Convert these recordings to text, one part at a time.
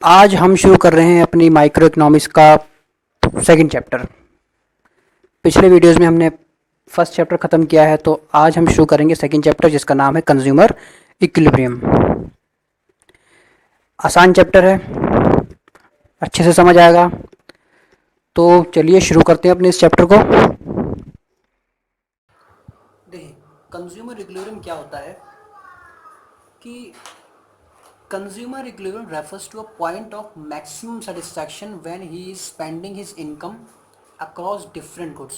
आज हम शुरू कर रहे हैं अपनी माइक्रो इकोनॉमिक्स का सेकंड चैप्टर। पिछले वीडियोस में हमने फर्स्ट चैप्टर ख़त्म किया है, तो आज हम शुरू करेंगे सेकंड चैप्टर जिसका नाम है कंज्यूमर इक्विलिब्रियम। आसान चैप्टर है, अच्छे से समझ आएगा। तो चलिए शुरू करते हैं अपने इस चैप्टर को। देखिए, कंज्यूमर इक्विलिब्रियम क्या होता है कि consumer equilibrium refers to a point of maximum satisfaction when he is spending his income across different goods.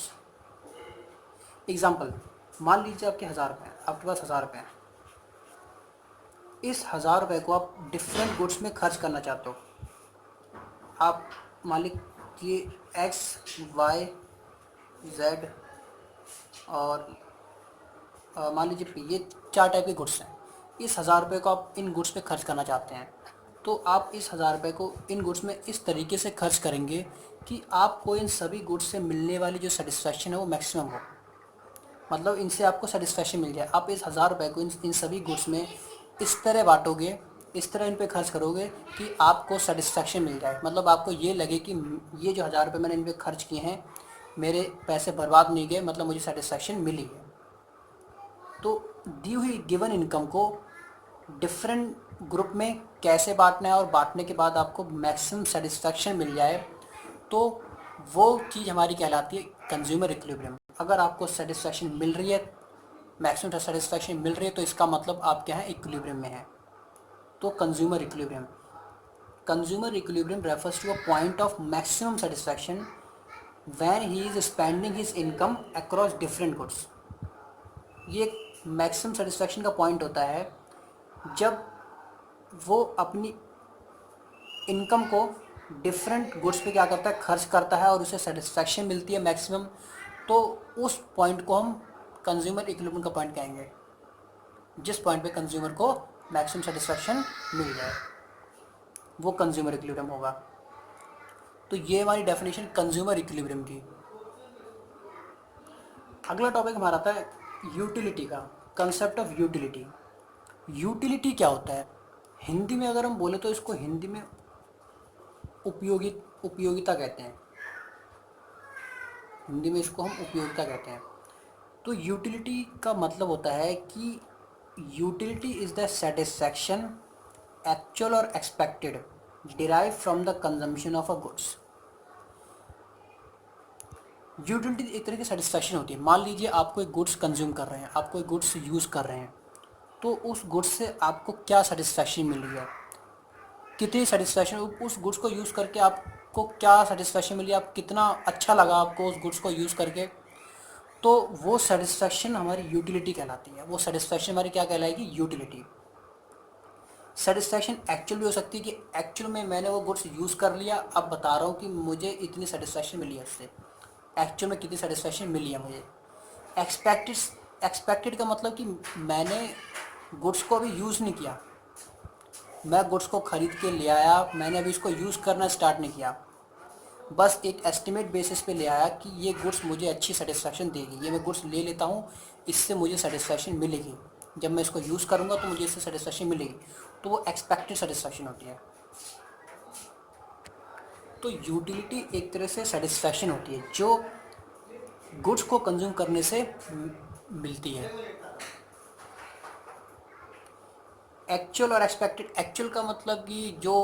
Example, मान लीजिए आपके 1000 रुपये हैं, आपके पास 1000 रुपये हैं। इस 1000 रुपये को आप डिफरेंट गुड्स में खर्च करना चाहते हो। आप मान लीजिए एक्स वाई जेड और मान लीजिए पी, ये 4 टाइप के गुड्स हैं। इस 1000 रुपये को आप इन गुड्स पे खर्च करना चाहते हैं, तो आप इस 1000 रुपये को इन गुड्स में इस तरीके से खर्च करेंगे कि आपको इन सभी गुड्स से मिलने वाली जो सेटिस्फैक्शन है वो मैक्सिमम हो। मतलब इनसे आपको सेटिस्फैक्शन मिल जाए। आप इस 1000 रुपये को इन सभी गुड्स में इस तरह बांटोगे, इस तरह इन पे खर्च करोगे कि आपको सेटिस्फैक्शन मिल जाए। मतलब आपको ये लगे कि ये जो 1000 रुपये मैंने इन पे खर्च किए हैं, मेरे पैसे बर्बाद नहीं गए, मतलब मुझे सेटिस्फैक्शन मिली है। तो दी हुई गिवन इनकम को डिफरेंट ग्रुप में कैसे बांटना है और बांटने के बाद आपको मैक्सिमम सेटिस्फैक्शन मिल जाए, तो वो चीज़ हमारी कहलाती है कंज्यूमर इक्विलिब्रियम। अगर आपको सेटिस्फैक्शन मिल रही है, मैक्सिमम सेटिस्फैक्शन मिल रही है, तो इसका मतलब आप क्या है, इक्विलिब्रियम में है। तो consumer equilibrium refers to a point of maximum satisfaction when he is spending his income across different goods. ये मैक्सिमम सेटिस्फैक्शन का पॉइंट होता है जब वो अपनी इनकम को डिफरेंट गुड्स पे क्या करता है, खर्च करता है और उसे सेटिस्फैक्शन मिलती है मैक्सिमम। तो उस पॉइंट को हम कंज्यूमर इक्विलिब्रियम का पॉइंट कहेंगे, जिस पॉइंट पे कंज्यूमर को मैक्सिमम सेटिस्फैक्शन मिल जाए वो कंज्यूमर इक्विलिब्रियम होगा। तो ये हमारी डेफिनेशन कंज्यूमर इक्विलिब्रियम की। अगला टॉपिक हमारा आता है यूटिलिटी का, कंसेप्ट ऑफ यूटिलिटी। यूटिलिटी क्या होता है? हिंदी में अगर हम बोले तो इसको हिंदी में उपयोगिता कहते हैं। हिंदी में इसको हम उपयोगिता कहते हैं। तो यूटिलिटी का मतलब होता है कि utility is the satisfaction actual और expected derive from the consumption of a goods. Utility एक तरह की सेटिस्फैक्शन होती है। मान लीजिए आप कोई गुड्स कंज्यूम कर रहे हैं, आप कोई गुड्स यूज़ कर रहे हैं, तो उस गुड्स से आपको क्या सेटिस्फैक्शन मिल रही है, कितनी सेटिस्फैक्शन, उस गुड्स को यूज़ करके आपको क्या सेटिस्फैक्शन मिली, आप कितना अच्छा लगा आपको उस गुड्स को यूज़ करके। तो वो सेटिस्फैक्शन हमारी यूटिलिटी कहलाती है। वो सेटिस्फैक्शन हमारी क्या कहलाएगी, यूटिलिटी। सेटिस्फैक्शन एक्चुअल भी हो सकती है कि एक्चुअल में मैंने वो गुड्स यूज़ कर लिया, अब बता रहा हूँ कि मुझे इतनी सेटिस्फैक्शन मिली है उससे, एक्चुअल में कितनी सेटिस्फैक्शन मिली है मुझे। एक्सपेक्टेड का मतलब कि मैंने गुड्स को अभी यूज़ नहीं किया, मैं गुड्स को ख़रीद के ले आया, मैंने अभी इसको यूज़ करना स्टार्ट नहीं किया, बस एक एस्टिमेट बेसिस पे ले आया कि ये गुड्स मुझे अच्छी सेटिस्फैक्शन देगी, ये मैं गुड्स ले लेता हूँ, इससे मुझे सेटिस्फैक्शन मिलेगी, जब मैं इसको यूज़ करूँगा तो मुझे इससे सेटिस्फैक्शन मिलेगी। तो वो एक्सपेक्टेड सेटिस्फैक्शन होती है। तो यूटिलिटी एक तरह से सेटिस्फैक्शन होती है जो गुड्स को कंज्यूम करने से मिलती है। एक्चुअल और एक्सपेक्टेड, एक्चुअल का मतलब कि जो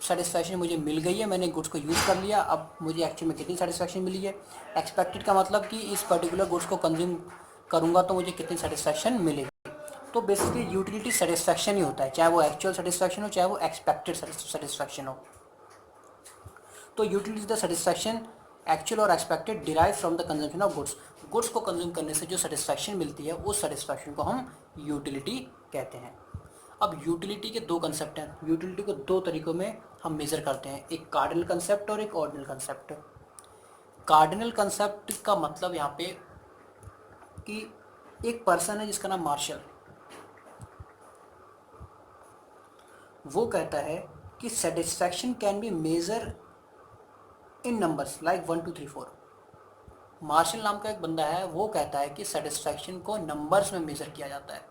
सेटिस्फैक्शन मुझे मिल गई है, मैंने गुड्स को यूज़ कर लिया, अब मुझे एक्चुअल में कितनी सेटिस्फैक्शन मिली है। एक्सपेक्टेड का मतलब कि इस पर्टिकुलर गुड्स को कंज्यूम करूँगा तो मुझे कितनी सेटिस्फैक्शन मिलेगी। तो बेसिकली यूटिलिटी सेटिस्फैक्शन ही होता है, चाहे वो एक्चुअल सेटिस्फैक्शन हो, चाहे वो एक्सपेक्टेड सेटिस्फैक्शन हो। तो utility is the satisfaction actual और expected derive from the consumption of goods. Goods को कंज्यूम करने से जो सेटिस्फैक्शन मिलती है उस सेटिस्फैक्शन को हम यूटिलिटी कहते हैं। अब यूटिलिटी के दो कंसेप्ट हैं। यूटिलिटी को दो तरीकों में हम मेज़र करते हैं, एक कार्डिनल कंसेप्ट और एक ऑर्डिनल कंसेप्ट। कार्डिनल कंसेप्ट का मतलब यहाँ पे कि एक पर्सन है जिसका नाम मार्शल, वो कहता है कि satisfaction can be measure in numbers like 1 2 3 4। Marshall नाम का एक बंदा है, वो कहता है कि सेटिस्फैक्शन को नंबर्स में मेज़र किया जाता है।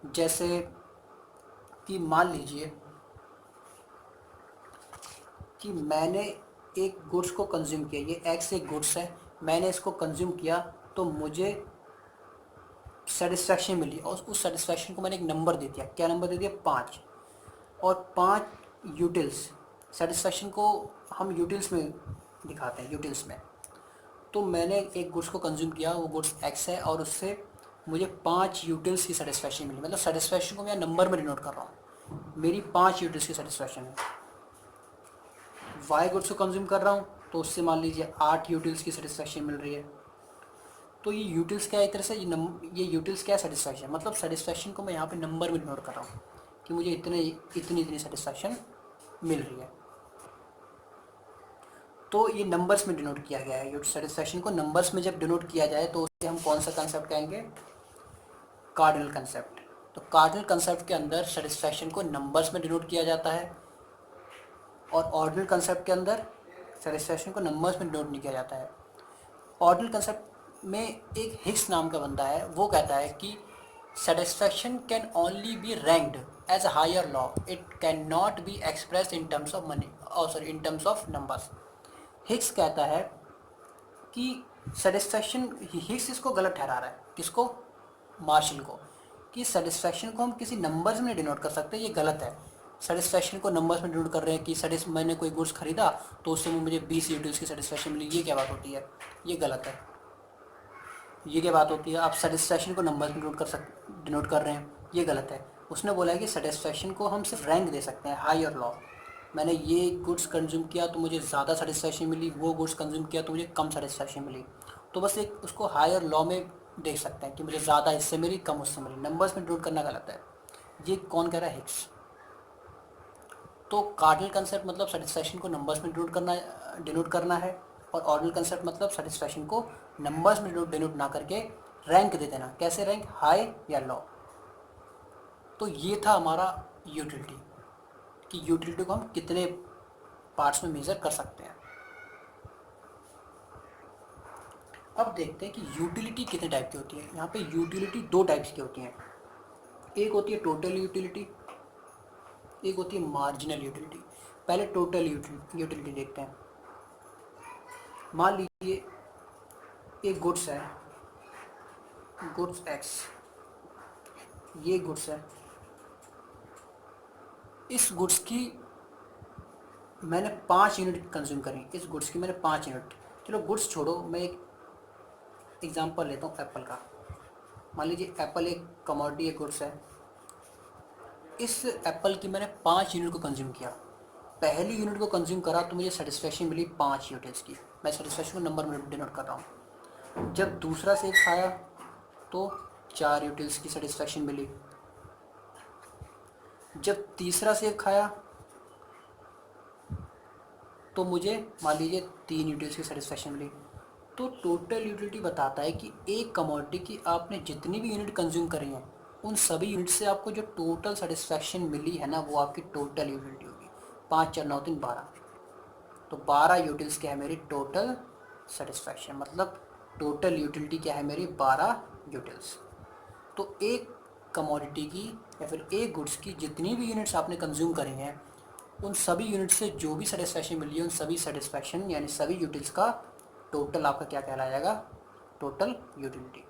जैसे कि मान लीजिए कि मैंने एक गुड्स को कंज्यूम किया, ये एक्स एक गुड्स है, मैंने इसको कंज्यूम किया तो मुझे सेटिस्फैक्शन मिली और उस सेटिस्फैक्शन को मैंने एक नंबर दे दिया। क्या नंबर दे दिया? 5। और 5 यूटिल्स, सेटिस्फैक्शन को हम यूटिल्स में दिखाते हैं, यूटिल्स में। तो मैंने एक गुड्स को कंज्यूम किया, वो गुड्स एक्स है और उससे मुझे 5 यूटिल्स की सेटिस्फैक्शन मिली। मतलब सेटिस्फैक्शन को मैं नंबर में डिनोट कर रहा हूँ, मेरी 5 यूटिल्स की सेटिस्फैक्शन है। वाई गुड्स को कंज्यूम कर रहा हूँ तो उससे मान लीजिए 8 यूटिल्स की सेटिस्फैक्शन मिल रही है। तो ये यूटिल्स क्या है? एक तरह से ये यूटिल्स क्या है? सेटिस्फैक्शन। मतलब सेटिस्फैक्शन को मैं यहाँ पे नंबर में डिनोट कर रहा हूँ कि मुझे इतनी इतनी सेटिस्फैक्शन मिल रही है। तो ये नंबर्स में डिनोट किया गया है। सेटिस्फैक्शन को नंबर्स में जब डिनोट किया जाए तो उसे हम कौन सा कंसेप्ट कहेंगे? Cardinal concept. तो कार्डिनल कंसेप्ट के अंदर सेटिस्फैक्शन को नंबर्स में डिनोट किया जाता है और ऑर्डिनल कंसेप्ट के अंदर सेटिस्फैक्शन को नंबर्स में डिनोट नहीं किया जाता है। ऑर्डिनल कंसेप्ट में एक हिग्स नाम का बंदा है, वो कहता है कि satisfaction can only be ranked as a higher law, it can not be expressed in terms of money, और sorry in terms of numbers. Hicks कहता है कि सेटिस्फैक्शन, हिग्स इसको गलत ठहरा रहा है, किसको? मार्शल को, कि सेटिस्फैक्शन को हम किसी नंबर्स में डिनोट कर सकते हैं, ये गलत है। सेटिस्फैक्शन को नंबर्स में डिनोट कर रहे हैं कि मैंने कोई गुड्स खरीदा तो उससे मुझे 20 यूटिल्स की सेटिस्फैक्शन मिली, ये क्या बात होती है? ये गलत है। ये क्या बात होती है? आप सेटिस्फैक्शन को नंबर्स में डिनोट कर रहे हैं, ये गलत है। उसने बोला है कि सेटिस्फैक्शन को हम सिर्फ रैंक दे सकते हैं, हायर लॉ। मैंने ये गुड्स कंज्यूम किया तो मुझे ज़्यादा सेटिस्फैक्शन मिली, वो गुड्स कंज्यूम किया तो मुझे कम सेटिस्फैक्शन मिली। तो बस एक उसको हायर लॉ में देख सकते हैं कि मुझे ज़्यादा इससे मिली, कम उससे मिली। नंबर्स में डिनोट करना गलत है। ये कौन कह रहा है? हिग्स। तो कार्डिनल कंसेप्ट मतलब सेटिस्फैक्शन को नंबर्स में डिनोट करना है और ऑर्डिनल कंसेप्ट मतलब सेटिस्फैक्शन को नंबर्स में डिनोट ना करके रैंक दे देना। कैसे रैंक? हाई या लो। तो ये था हमारा यूटिलिटी, कि यूटिलिटी को हम कितने पार्ट्स में मेज़र कर सकते हैं। अब देखते हैं कि यूटिलिटी कितने टाइप की होती है। यहाँ पे यूटिलिटी 2 टाइप्स की होती हैं, एक होती है टोटल यूटिलिटी, एक होती है मार्जिनल यूटिलिटी। पहले टोटल यूटिलिटी देखते हैं। मान लीजिए एक गुड्स है, गुड्स एक्स, ये गुड्स है, इस गुड्स की मैंने 5 यूनिट कंज्यूम करी, इस गुड्स की मैंने 5 यूनिट। चलो गुड्स छोड़ो, मैं एक एग्जांपल लेता हूँ एप्पल का। मान लीजिए एप्पल एक कमोडिटी, एक गुड्स है, इस एप्पल की मैंने 5 यूनिट को कंज्यूम किया। पहली यूनिट को कंज्यूम करा तो मुझे सेटिस्फैक्शन मिली 5 यूनिट्स की, मैं सेटिस्फैक्शन को नंबर में डिनोट कर रहा हूँ। जब दूसरा सेब खाया तो 4 यूनिट्स की सेटिस्फैक्शन मिली। जब तीसरा सेब खाया तो मुझे मान लीजिए 3 यूनिट्स की सेटिस्फैक्शन मिली। तो टोटल यूटिलिटी बताता है कि एक कमोडिटी की आपने जितनी भी यूनिट कंज्यूम करी हैं, उन सभी यूनिट से आपको जो टोटल सेटिस्फैक्शन मिली है ना, वो आपकी टोटल यूटिलिटी होगी। 5 4 9 3 12, तो 12 यूटिल्स क्या है मेरी टोटल सेटिस्फैक्शन। मतलब टोटल यूटिलिटी क्या है मेरी? 12 यूटिल्स। तो एक कमोडिटी की या फिर एक गुड्स की जितनी भी यूनिट्स आपने कंज्यूम करी हैं, उन सभी यूनिट से जो भी सेटिस्फैक्शन मिली है, उन सभी सेटिस्फैक्शन यानी सभी यूटिल्स का टोटल आपका क्या कहलाएगा? Total utility.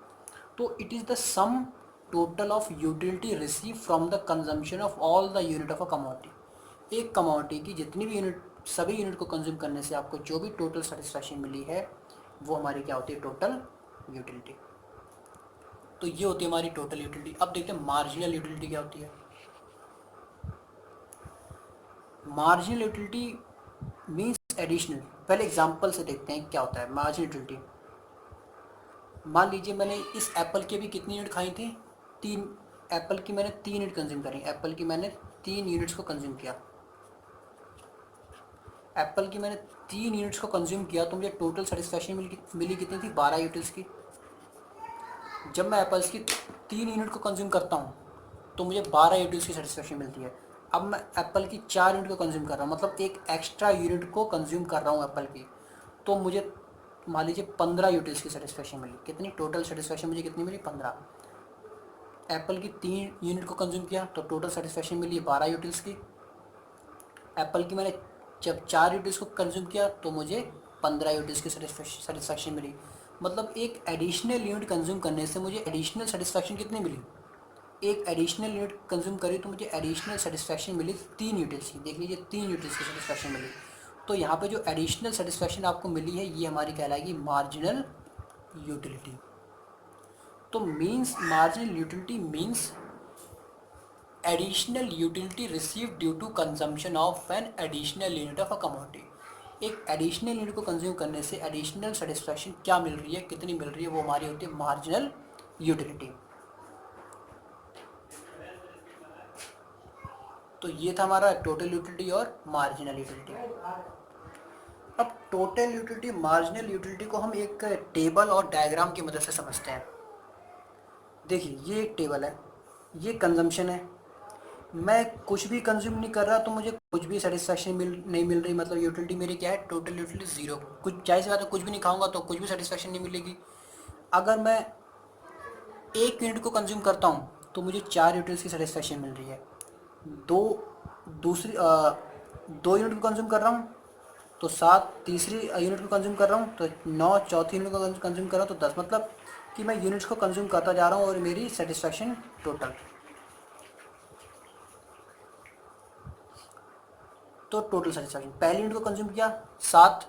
तो it is the sum total of utility receive from the consumption of all the unit of a commodity. एक कमोडिटी की जितनी भी यूनिट, सभी यूनिट को कंज्यूम करने से आपको जो भी टोटल सेटिस्फैक्शन मिली है, वो हमारी क्या होती है? Total utility. तो ये होती है हमारी टोटल यूटिलिटी। अब देखते हैं मार्जिनल यूटिलिटी क्या होती है। Marginal utility means additional. पहले एग्जांपल से देखते हैं क्या होता है मार्जिनल यूटिलिटी। मान लीजिए मैंने इस एप्पल की भी कितनी यूनिट खाई थी? 3। एप्पल की मैंने 3 यूनिट कंज्यूम करी, एप्पल की मैंने 3 यूनिट्स को कंज्यूम किया। एप्पल की मैंने 3 यूनिट्स को कंज्यूम किया तो मुझे टोटल सेटिस्फैक्शन मिली कितनी थी? 12 यूनिट्स की। जब मैं एप्पल्स की 3 यूनिट को कंज्यूम करता हूँ तो मुझे 12 यूनिट्स की सेटिस्फैक्शन मिलती है। अब मैं एप्पल की 4 यूनिट को कंज्यूम कर रहा हूँ, मतलब एक एक्स्ट्रा यूनिट को कंज्यूम कर रहा हूँ एप्पल की, तो मुझे मान लीजिए 15 यूनिट्स की सेटिस्फैक्शन मिली। कितनी टोटल सेटिस्फैक्शन मुझे कितनी मिली? 15। एप्पल की 3 यूनिट को कंज्यूम किया तो टोटल सेटिस्फैक्शन मिली 12 यूनिट्स की। एप्पल की मैंने जब 4 यूनिट्स को कंज्यूम किया तो मुझे 15 यूनिट्स की सेटिस्फैक्शन मिली। मतलब एक एडिशनल यूनिट कंज्यूम करने से मुझे एडिशनल सेटिस्फैक्शन कितनी मिली, एक एडिशनल यूनिट कंज्यूम करी तो मुझे एडिशनल सेटिस्फैक्शन मिली 3 यूनिट्स की। देख लीजिए 3 यूनिट्स की सेटिस्फैक्शन मिली। तो यहाँ पे जो एडिशनल सेटिस्फैक्शन आपको मिली है ये हमारी कहलाएगी मार्जिनल यूटिलिटी। तो means marginal utility means additional utility receive due to consumption of an additional unit of a commodity. एक एडिशनल यूनिट को कंज्यूम करने से एडिशनल सेटिस्फैक्शन क्या मिल रही है, कितनी मिल रही है, वो हमारी होती है मार्जिनल यूटिलिटी। तो ये था हमारा टोटल यूटिलिटी और मार्जिनल यूटिलिटी। अब टोटल यूटिलिटी मार्जिनल यूटिलिटी को हम एक टेबल और डायग्राम की मदद से समझते हैं। देखिए ये एक टेबल है, ये कंजम्पशन है, मैं कुछ भी कंज्यूम नहीं कर रहा तो मुझे कुछ भी सेटिस्फैक्शन नहीं मिल रही। मतलब यूटिलिटी मेरी क्या है, टोटल यूटिलिटी ज़ीरो। कुछ जाहिर सी बात है, कुछ भी नहीं खाऊंगा तो कुछ भी सेटिस्फैक्शन नहीं मिलेगी। अगर मैं 1 यूनिट को कंज्यूम करता हूँ तो मुझे 4 यूनिट्स की सेटिस्फैक्शन मिल रही है। दो दूसरी 2 यूनिट को कंज्यूम कर रहा हूँ तो 7, तीसरी यूनिट को कंज्यूम कर रहा हूँ तो 9, चौथी यूनिट को कंज्यूम कर रहा हूँ तो 10। मतलब कि मैं यूनिट्स को कंज्यूम करता जा रहा हूँ और मेरी सेटिस्फैक्शन टोटल। तो टोटल सेटिस्फैक्शन पहली यूनिट को कंज्यूम किया 7,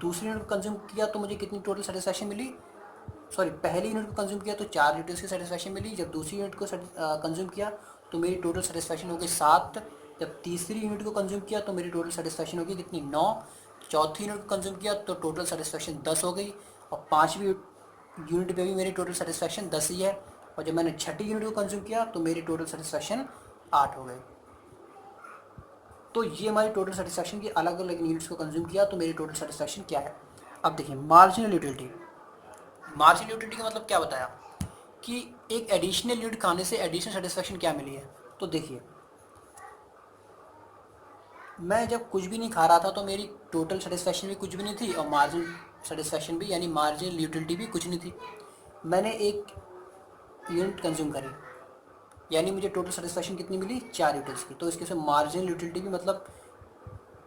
दूसरी यूनिट को कंज्यूम किया तो मुझे कितनी टोटल सेटिस्फैक्शन मिली, सॉरी पहली यूनिट को कंज्यूम किया तो 4 यूनिट्स की सेटिस्फैक्शन मिली। जब दूसरी यूनिट को कंज्यूम किया तो मेरी टोटल सेटिस्फैक्शन हो गई 7। जब तीसरी यूनिट को कंज्यूम किया तो मेरी टोटल सेटिस्फैक्शन होगी कितनी, 9। चौथी यूनिट को कंज्यूम किया तो टोटल सेटिस्फैक्शन 10 हो गई। और पाँचवीं यूनिट पे भी मेरी टोटल सेटिस्फैक्शन 10 ही है। और जब मैंने छठी यूनिट को कंज्यूम किया तो मेरी टोटल सेटिस्फैक्शन 8 हो गई। तो ये हमारी टोटल सेटिस्फैक्शन की अलग अलग यूनिट्स को कंज्यूम किया तो मेरी टोटल सेटिस्फैक्शन क्या है। अब देखिए मार्जिनल यूटिलिटी। मार्जिनल यूटिलिटी का मतलब क्या बताया कि एक एडिशनल यूनिट खाने से एडिशनल सेटिस्फैक्शन क्या मिली है। तो देखिए मैं जब कुछ भी नहीं खा रहा था तो मेरी टोटल सेटिस्फैक्शन भी कुछ भी नहीं थी और मार्जिन सेटिस्फैक्शन भी यानी मार्जिनल यूटिलिटी भी कुछ नहीं थी। मैंने एक यूनिट कंज्यूम करी यानी मुझे टोटल सेटिस्फैक्शन कितनी मिली, 4 यूनिट्स की। तो इसके से मार्जिनल यूटिलिटी भी मतलब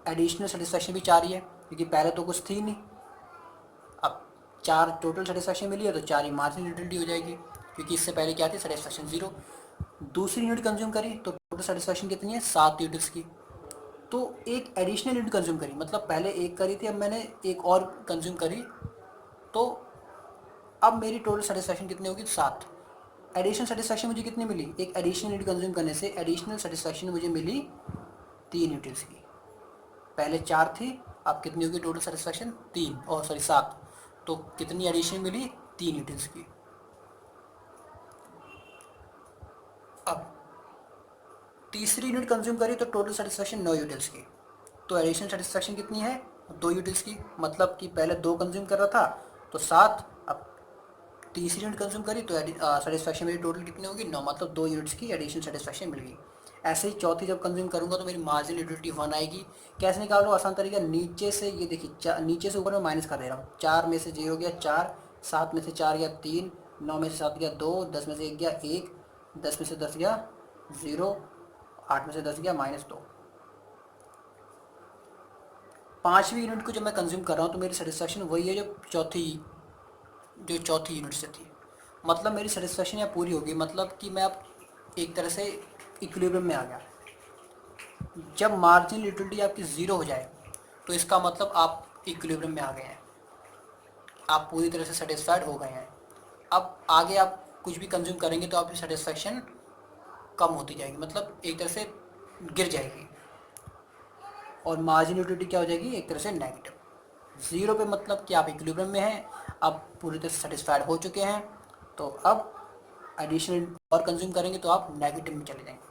एडिशनल सेटिस्फैक्शन भी 4 ही है क्योंकि पहले तो कुछ थी नहीं। अब 4 टोटल सेटिस्फैक्शन मिली है तो 4 ही मार्जिनल यूटिलिटी हो जाएगी क्योंकि इससे पहले क्या थी, सेटिस्फैक्शन 0। दूसरी यूनिट कंज्यूम करी तो टोटल सेटिस्फैक्शन कितनी है, 7 यूनिट्स की। तो एक एडिशनल यूनिट कंज्यूम करी, मतलब पहले एक करी थी अब मैंने एक और कंज्यूम करी तो अब मेरी टोटल सेटिस्फैक्शन कितनी होगी, 7। एडिशनल सेटिस्फैक्शन मुझे कितनी मिली, एक एडिशनल यूनिट कंज्यूम करने से एडिशनल सेटिस्फैक्शन मुझे मिली 3 यूनिट्स की। पहले 4 थी, अब कितनी होगी टोटल सेटिस्फैक्शन, 3 और सॉरी 7। तो कितनी एडिशन मिली, 3 यूनिट्स की। अब तीसरी यूनिट कंज्यूम करी तो टोटल सेटिस्फैक्शन 9 यूनिट्स की। तो एडिशनल सेटिस्फैक्शन कितनी है, 2 यूनिट्स की। मतलब कि पहले 2 कंज्यूम कर रहा था तो 7, अब तीसरी यूनिट कंज्यूम करी तो सेटिस्फैक्शन मेरी टोटल कितनी होगी, 9। मतलब 2 यूनिट्स की एडिशनल सेटिस्फैक्शन मिल गई। ऐसे ही चौथी जब कंज्यूम करूंगा तो मेरी मार्जिनल यूटिलिटी 1 आएगी। कैसे निकाल रहा हूँ, आसान तरीका, नीचे से ये देखिए नीचे से ऊपर में माइनस कर दे रहा हूँ। 4 में से 0 गया 4, 7 में से 4 गया 3, 9 में से 7 गया 2, 10 में से 1 गया 1, 10 में से 10 गया 0, 8 में से 10 गया -2। पाँचवीं यूनिट को जब मैं कंज्यूम कर रहा हूँ तो मेरी सेटिस्फैक्शन वही है जो चौथी यूनिट से थी। मतलब मेरी सेटिस्फैक्शन यहाँ पूरी होगी, मतलब कि मैं अब एक तरह से इक्विलिब्रियम में आ गया। जब मार्जिनल यूटिलिटी आपकी 0 हो जाए तो इसका मतलब आप इक्विलिब्रियम में आ गए हैं, आप पूरी तरह से सेटिस्फाइड हो गए हैं। अब आगे आप कुछ भी कंज्यूम करेंगे तो आपकी सेटिस्फैक्शन कम होती जाएगी, मतलब एक तरह से गिर जाएगी और मार्जिनल यूटिलिटी क्या हो जाएगी, एक तरह से नेगेटिव। 0 पे मतलब कि आप इक्विलिब्रियम में हैं, आप पूरी तरह से सेटिस्फाइड हो चुके हैं। तो अब एडिशनल और कंज्यूम करेंगे तो आप नेगेटिव में चले जाएंगे,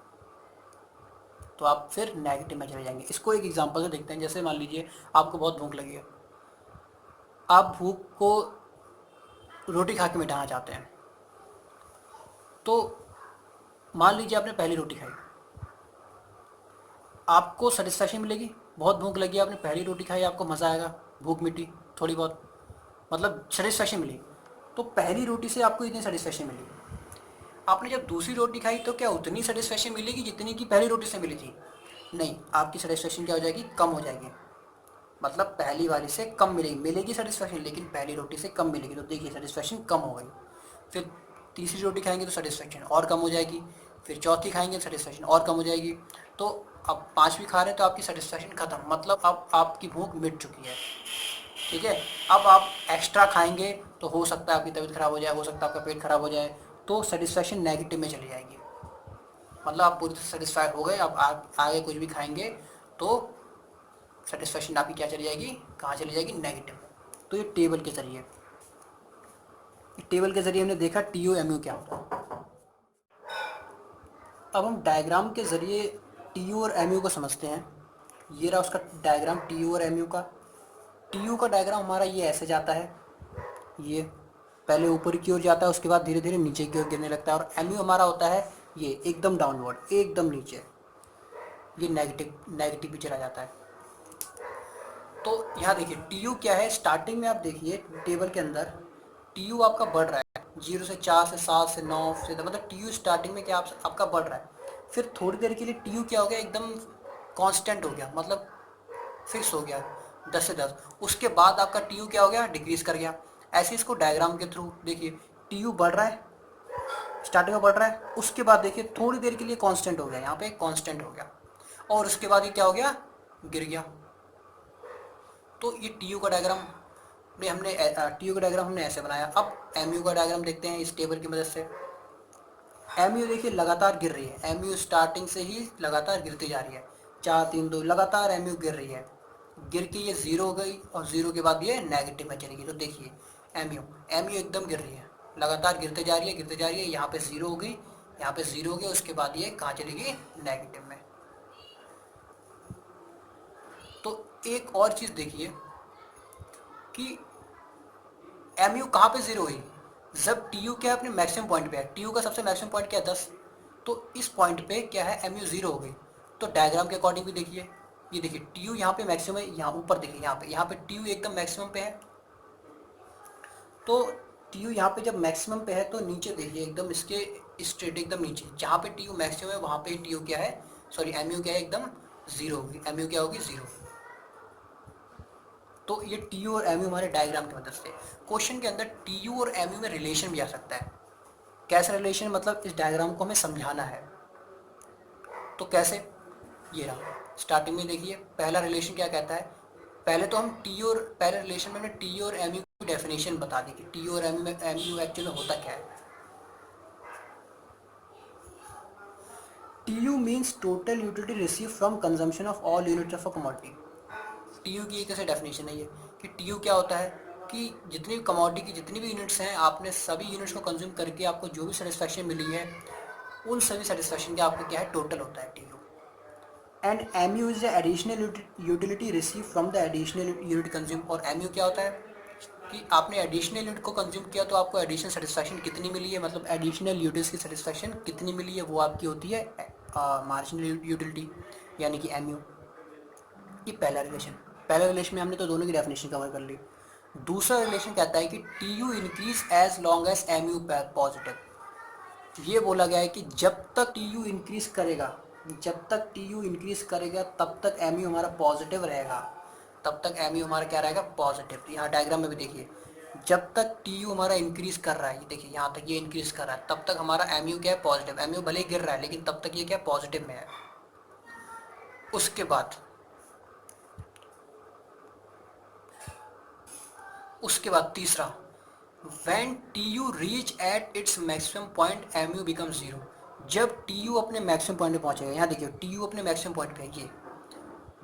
तो आप फिर नेगेटिव में चले जाएंगे। इसको एक एग्जांपल से देखते हैं। जैसे मान लीजिए आपको बहुत भूख लगी है, आप भूख को रोटी खा के मिटाना चाहते हैं। तो मान लीजिए आपने पहली रोटी खाई, आपको सेटिस्फैक्शन मिलेगी। बहुत भूख लगी, आपने पहली रोटी खाई, आपको मज़ा आएगा, भूख मिटी थोड़ी बहुत, मतलब सेटिस्फैक्शन मिली। तो पहली रोटी से आपको इतनी सेटिस्फैक्शन मिली। आपने जब दूसरी रोटी खाई तो क्या उतनी सेटिस्फैक्शन मिलेगी जितनी कि पहली रोटी से मिली थी? नहीं, आपकी सेटिस्फैक्शन क्या हो जाएगी, कम हो जाएगी। मतलब पहली वाली से कम मिलेगी सेटिस्फैक्शन, लेकिन पहली रोटी से कम मिलेगी। तो देखिए सेटिस्फैक्शन कम हो गई। फिर तीसरी रोटी खाएंगे तो सेटिस्फैक्शन और कम हो जाएगी। फिर चौथी खाएंगे तो सेटिस्फैक्शन और कम हो जाएगी। तो अब पाँचवीं खा रहे हैं तो आपकी सेटिस्फैक्शन खत्म, मतलब अब आपकी भूख मिट चुकी है। ठीक है। अब आप एक्स्ट्रा खाएंगे तो हो सकता है आपकी तबीयत खराब हो जाए, हो सकता है आपका पेट खराब हो जाए, तो सेटिस्फैक्शन नेगेटिव में चली जाएगी। मतलब आप पूरी तरह सेटिस्फाइड हो गए, अब आप आगे कुछ भी खाएंगे तो सेटिस्फैक्शन आपकी क्या चली जाएगी, कहाँ चली जाएगी, नेगेटिव। तो ये टेबल के जरिए हमने देखा टी यू एम यू क्या होता है। अब हम डायग्राम के ज़रिए टी यू और एम यू को समझते हैं। ये रहा उसका डायग्राम टी यू और एम यू का। टी यू का डायग्राम हमारा ये ऐसे जाता है, ये पहले ऊपर की ओर जाता है, उसके बाद धीरे धीरे नीचे की ओर गिरने लगता है। और एम यू हमारा होता है ये एकदम डाउनवर्ड, एकदम नीचे, ये नेगेटिव नेगेटिव भी चला जाता है। तो यहाँ देखिए टी यू क्या है, स्टार्टिंग में आप देखिए टेबल के अंदर टी यू आपका बढ़ रहा है, 0 से 4 से 7 से 9 से, मतलब टी यू स्टार्टिंग में क्या आपका बढ़ रहा है। फिर थोड़ी देर के लिए टी यू क्या हो गया, एकदम कांस्टेंट हो गया, मतलब फिक्स हो गया 10 से 10। उसके बाद आपका टी यू क्या हो गया, डिक्रीज कर गया। ऐसे इसको डायग्राम के थ्रू देखिए, टी यू बढ़ रहा है, स्टार्टिंग में बढ़ रहा है, उसके बाद देखिए थोड़ी देर के लिए कांस्टेंट हो गया, यहाँ पे कांस्टेंट हो गया, और उसके बाद ये क्या हो गया, गिर गया। तो ये टी यू का डायग्राम हमने ऐसे बनाया। अब एम यू का डायग्राम देखते हैं इस टेबल की मदद से। एम यू देखिए लगातार गिर रही है, एम यू स्टार्टिंग से ही लगातार गिरती जा रही है, 4 3 2 लगातार एम यू गिर रही है। गिर के ये ज़ीरो हो गई, और ज़ीरो के बाद ये नेगेटिव में चली गई। तो देखिए एम यू एकदम गिर रही है, लगातार गिरते जा रही है, गिरते जा रही है। यहाँ पे ज़ीरो हो गई, यहाँ पे ज़ीरो हो गया, उसके बाद ये कहाँ चली गई, नेगेटिव में। तो एक और चीज़ देखिए कि एम यू कहाँ पर ज़ीरो हुई, जब टी यू क्या है अपने मैक्सिमम पॉइंट पे है। टी यू का सबसे मैक्सिमम पॉइंट क्या है, 10। तो इस पॉइंट पे क्या है, एम यू ज़ीरो हो गई। तो डायग्राम के अकॉर्डिंग भी देखिए, ये देखिए टी यू यहाँ पे मैक्सिमम है, यहाँ ऊपर देखिए, यहाँ पे टी यू एकदम मैक्सिमम पे है। तो टी यू यहाँ पे जब मैक्सिमम पे है तो नीचे देखिए एकदम इसके स्ट्रेट एकदम नीचे, जहाँ पे टी यू मैक्सिमम है वहाँ पे टी यू क्या है, सॉरी एम यू क्या है, एकदम ज़ीरो होगी। एम यू क्या होगी, ज़ीरो। तो ये टी यू और एम यू हमारे डायग्राम की मदद से। क्वेश्चन के अंदर टी यू और एम यू में रिलेशन भी आ सकता है। कैसा रिलेशन, मतलब इस डायग्राम को हमें समझाना है। तो कैसे, ये रहा स्टार्टिंग में देखिए पहला रिलेशन क्या कहता है। पहले तो हम टी और पहले रिलेशन में हमने टी और एम यू की डेफिनेशन बता दी कि टी और एम यू एक्चुअली में होता क्या है। T you means total utility receive from consumption of all units of a commodity. T U की एक ऐसे डेफिनेशन है ये कि टी यू क्या होता है कि जितनी भी कमोडिटी की जितनी भी यूनिट्स हैं, आपने सभी यूनिट्स को कंज्यूम करके आपको जो भी सेटिस्फैक्शन मिली है, उन सभी सेटिस्फैक्शन का आपको क्या है, टोटल होता है T U. And M U is additional utility receive from the additional unit consume. और एम यू क्या होता है कि आपने एडिशनल यूनिट को कंज्यूम किया तो आपको एडिशनल सेटिस्फैक्शन कितनी मिली है, मतलब एडिशनल यूनिट्स की सेटिस्फैक्शन कितनी मिली है, वो आपकी होती है मार्जिनल यूटिलिटी, यानी कि एम यू। ये पहला रिलेशन में हमने तो दोनों की डेफिनेशन कवर कर ली। दूसरा रिलेशन कहता है कि T U increase as long as M U positive. ये बोला गया है कि जब तक टी यू इंक्रीज करेगा, तब तक एम यू हमारा पॉजिटिव रहेगा, तब तक एम यू हमारा क्या रहेगा, पॉजिटिव। यहाँ डायग्राम में भी देखिए जब तक टी यू हमारा इंक्रीज कर रहा है, ये देखिए यहाँ तक ये इंक्रीज कर रहा है, तब तक हमारा एम यू क्या है, पॉजिटिव। एम यू भले ही गिर रहा है लेकिन तब तक ये क्या पॉजिटिव में है। उसके बाद तीसरा, when TU reach at its maximum point MU becomes 0। जब TU अपने मैक्सिमम पॉइंट पे पहुंचेगा, यहाँ देखिए TU अपने मैक्सिमम पॉइंट पे है, ये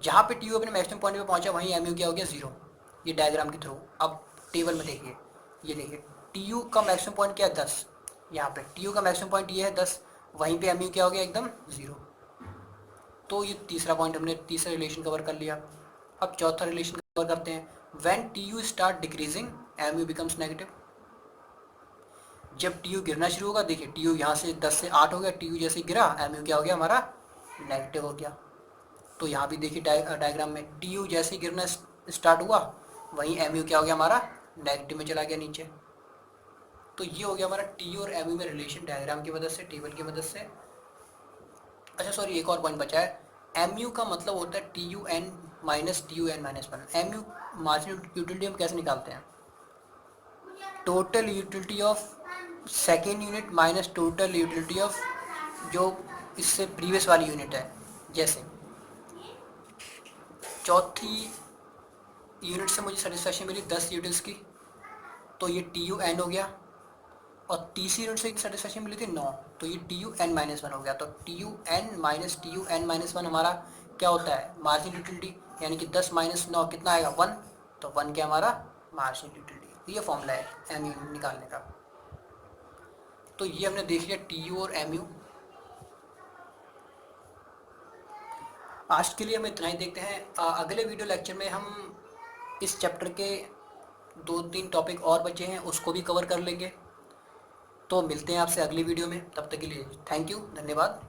जहाँ पे TU अपने मैक्सिमम पॉइंट पे पहुंचा वहीं MU क्या हो गया, 0। ये डायग्राम के थ्रू अब टेबल में देखिए, ये देखिए TU का मैक्सिमम पॉइंट क्या है, 10। यहाँ पे TU का मैक्सिमम पॉइंट ये है 10, वहीं पे MU क्या हो गया, एकदम 0। तो ये तीसरा पॉइंट हमने तीसरा रिलेशन कवर कर लिया। अब चौथा रिलेशन कवर करते हैं, when TU start decreasing MU becomes negative. जब टी यू गिरना शुरू होगा, देखिए टी यू यहाँ से 10 से 8 हो गया, टी यू जैसे गिरा एम यू क्या हो गया, हमारा नेगेटिव हो गया। तो यहाँ भी देखिए डायग्राम में टी यू जैसे ही गिरना स्टार्ट हुआ, वहीं एम यू क्या हो गया, हमारा नेगेटिव में चला गया नीचे। तो ये हो गया हमारा टी यू और एम यू में रिलेशन डायग्राम की मदद से, टेबल की मदद से। अच्छा सॉरी, एक और पॉइंट बचा है। एम यू का मतलब होता है T U n minus T U n minus one. M U marginal utility हम कैसे निकालते हैं? Total utility of second unit minus total utility of जो इससे प्रीवियस वाली यूनिट है। जैसे चौथी यूनिट से मुझे सेटिस्फैक्शन मिली 10 यूनिट्स की, तो ये टी यू एन हो गया। और तीसरी यूनिट से सेटिस्फैक्शन मिली थी 9, तो ये T U n minus one हो गया। तो T U n minus T U n minus one हमारा क्या होता है? मार्जिन यूटिलिटी, यानी कि 10 माइनस 9 कितना आएगा? 1। तो 1 क्या हमारा मार्जिन यूटिलिटी। ये फॉर्मूला है एम यू निकालने का। तो ये हमने देख लिया टी यू और एम यू। आज के लिए हम इतना ही देखते हैं। अगले वीडियो लेक्चर में हम इस चैप्टर के 2-3 टॉपिक और बचे हैं, उसको भी कवर कर लेंगे। तो मिलते हैं आपसे अगली वीडियो में, तब तक के लिए थैंक यू, धन्यवाद।